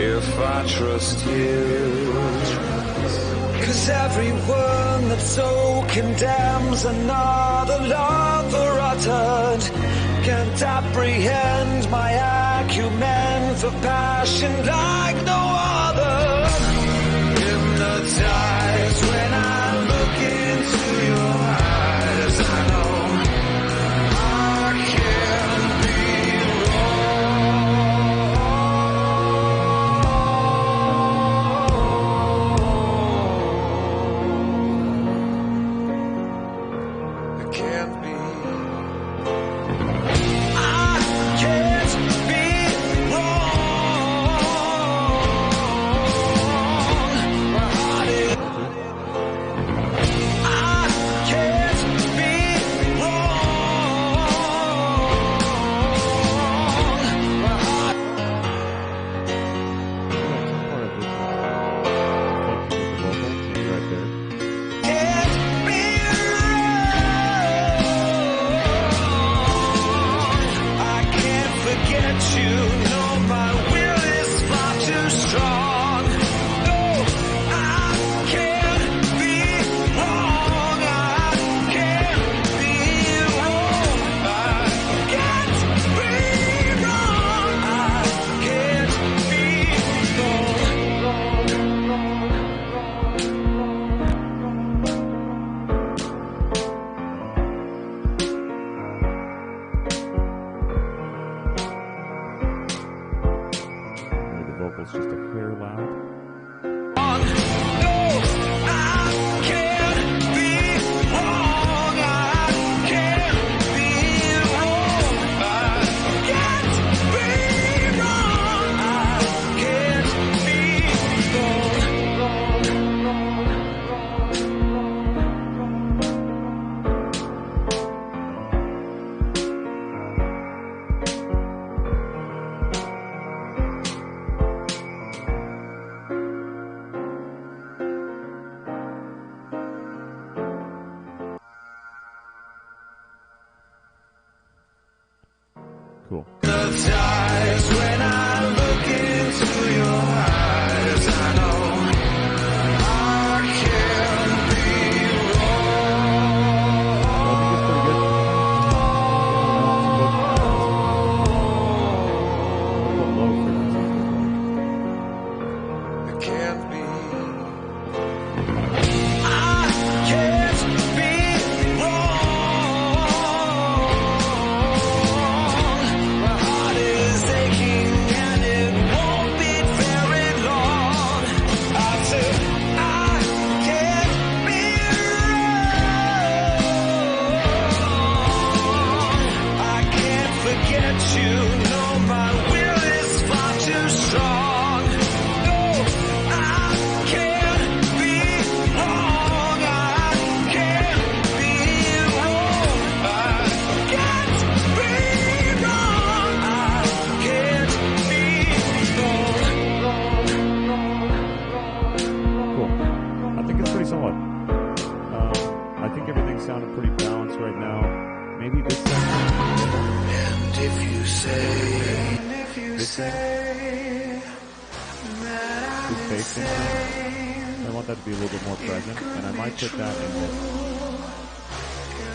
If I trust you, 'cause every word that so condemns another lover uttered can't apprehend my acumen for passion like no other. Hypnotized when I look into your eyes, I know I can't be Cool. The times when I look into your eyes, I know I can't be wrong. I think it's pretty good. It can't be. I can't be wrong. My heart is aching and it won't beat very long. I said I can't be wrong. I can't forget you. No, my will is far too strong. No, I can't be wrong. I can't be wrong. I can't be wrong. I can't be wrong. Cool. I think it's pretty solid. I think everything's sounding pretty balanced right now. Maybe this section. And if you say This that This bass thing. I want that to be a little bit more present, and I might put that in this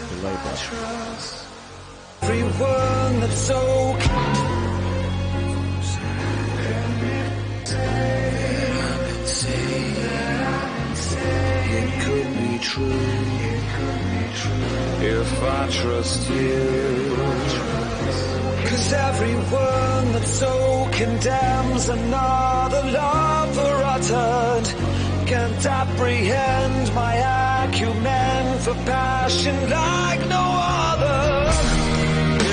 delay button. everyone that's so it could be true if I trust you. 'Cause everyone that so condemns another lover uttered can't apprehend my acumen for passion like no other.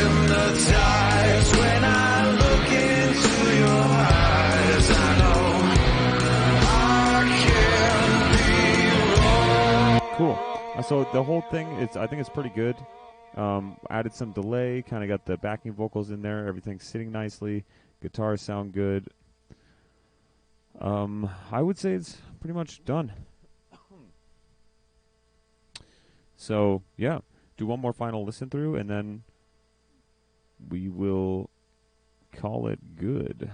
In the times when I look into your eyes, I know I can't be wrong. Cool. So the whole thing is, I think it's pretty good. Added some delay, kind of got the backing vocals in there. Everything's sitting nicely. Guitars sound good. I would say it's pretty much done. So yeah, do one more final listen through, and then we will call it good.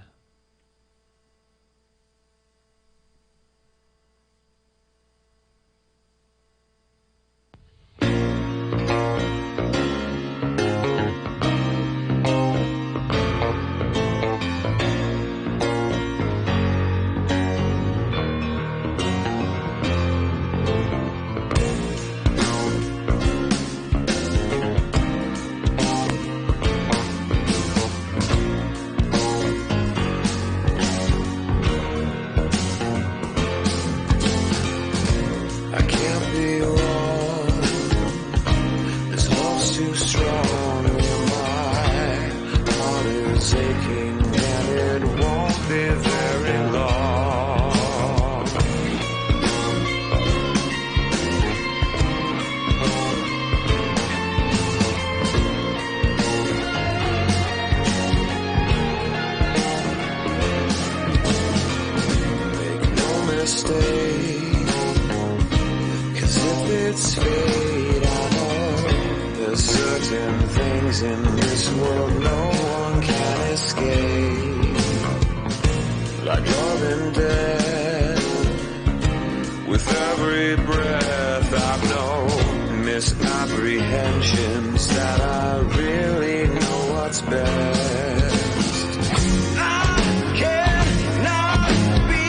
I can't be wrong. This love's too strong. My heart is aching and it won't be very long. Make no mistake. 'Cause if it's fate, I know there's certain things in this world no one can escape. Like love and death, with every breath I know misapprehensions that I really know what's best. I cannot be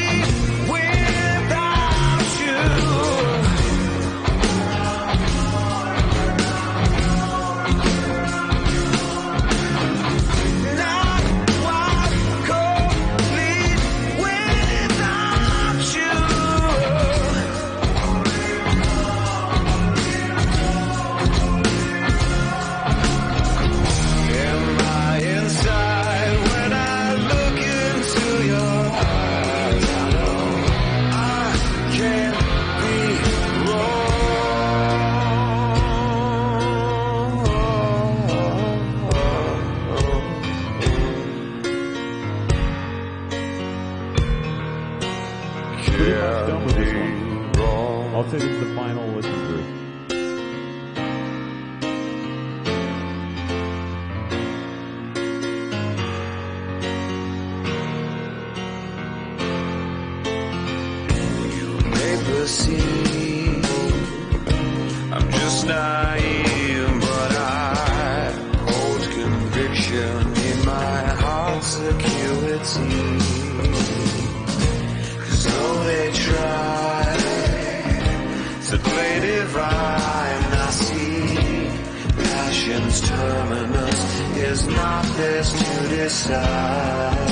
without you. Not one complete without you. Am I in see. I'm just naive, but I hold conviction in my heart's acuity. 'Cause though they try to play divine, I see passion's terminus is not theirs to decide.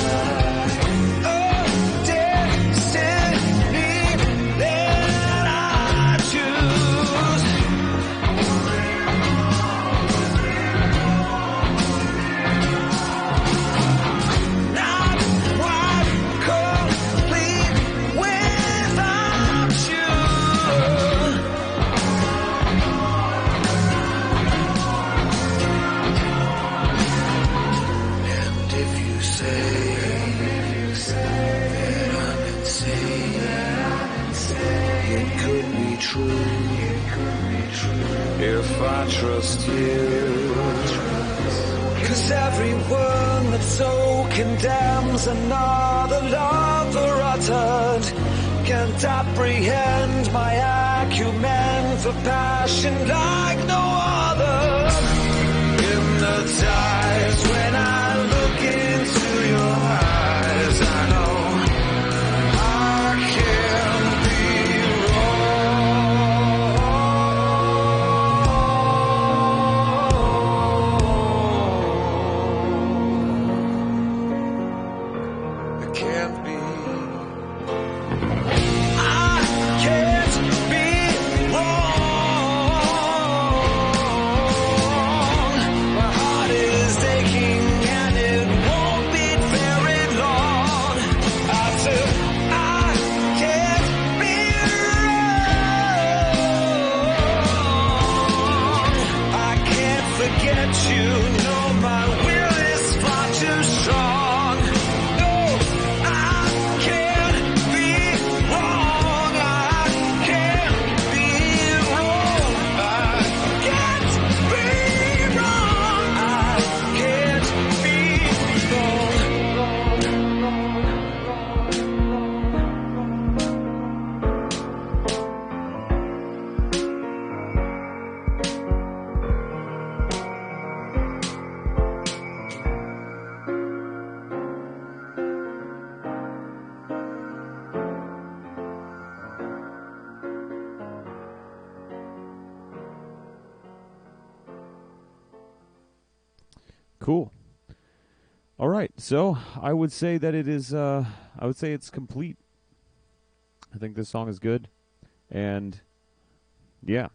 If I trust you, 'cause every word that so condemns another lover uttered can't apprehend my acumen for passion like no other. Hypnotized when I look into your eyes, I know I can't be Cool. All right, so I would say that it is. I would say it's complete. I think this song is good, and yeah,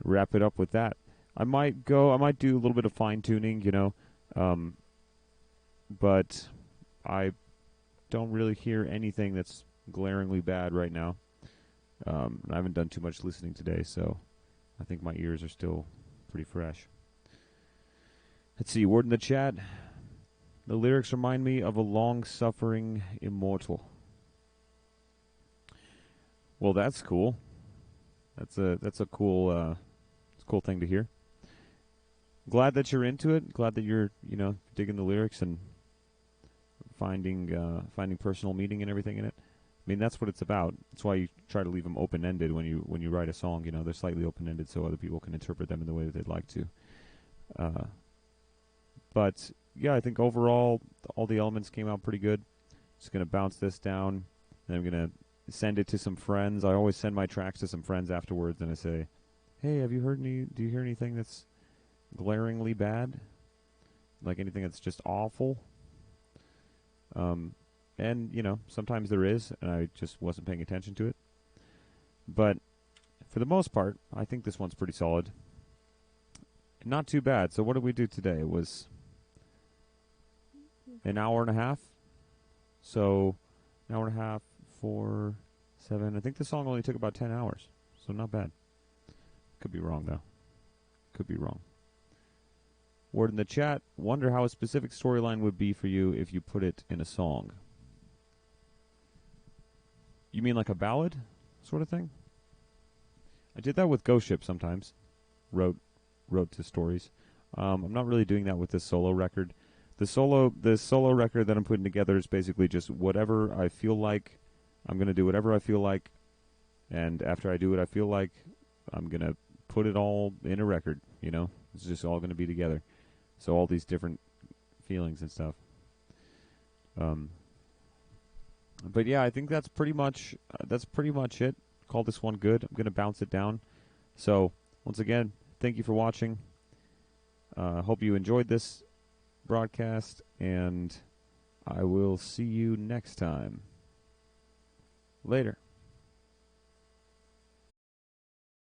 wrap it up with that. I might do a little bit of fine tuning, but I don't really hear anything that's glaringly bad right now. I haven't done too much listening today, so I think my ears are still pretty fresh. Let's see, word in the chat. The lyrics remind me of a long-suffering immortal. Well, that's cool. That's a cool thing to hear. Glad that you're into it. Glad that you're digging the lyrics and finding personal meaning and everything in it. I mean, that's what it's about. That's why you try to leave them open-ended when you write a song. They're slightly open-ended so other people can interpret them in the way that they'd like to. But yeah, I think overall all the elements came out pretty good. Just gonna bounce this down, and I'm gonna send it to some friends. I always send my tracks to some friends afterwards, and I say, "Hey, have you heard any? Do you hear anything that's glaringly bad? Like anything that's just awful?" And sometimes there is, and I just wasn't paying attention to it. But for the most part, I think this one's pretty solid. Not too bad. So what did we do today? It was an hour and a half. So an hour and a half, 4, 7. I think the song only took about 10 hours. So not bad. Could be wrong, though. Could be wrong. Word in the chat. Wonder how a specific storyline would be for you if you put it in a song. You mean like a ballad sort of thing? I did that with Ghost Ship sometimes. Wrote to stories. I'm not really doing that with this solo record. The solo record that I'm putting together is basically just whatever I feel like. I'm going to do whatever I feel like And after I do it, I feel like I'm going to put it all in a record, you know? It's just all going to be together. So all these different feelings and stuff. But yeah, I think that's pretty much it. Call this one good. I'm going to bounce it down. So once again, thank you for watching. Hope you enjoyed this broadcast, and I will see you next time. Later.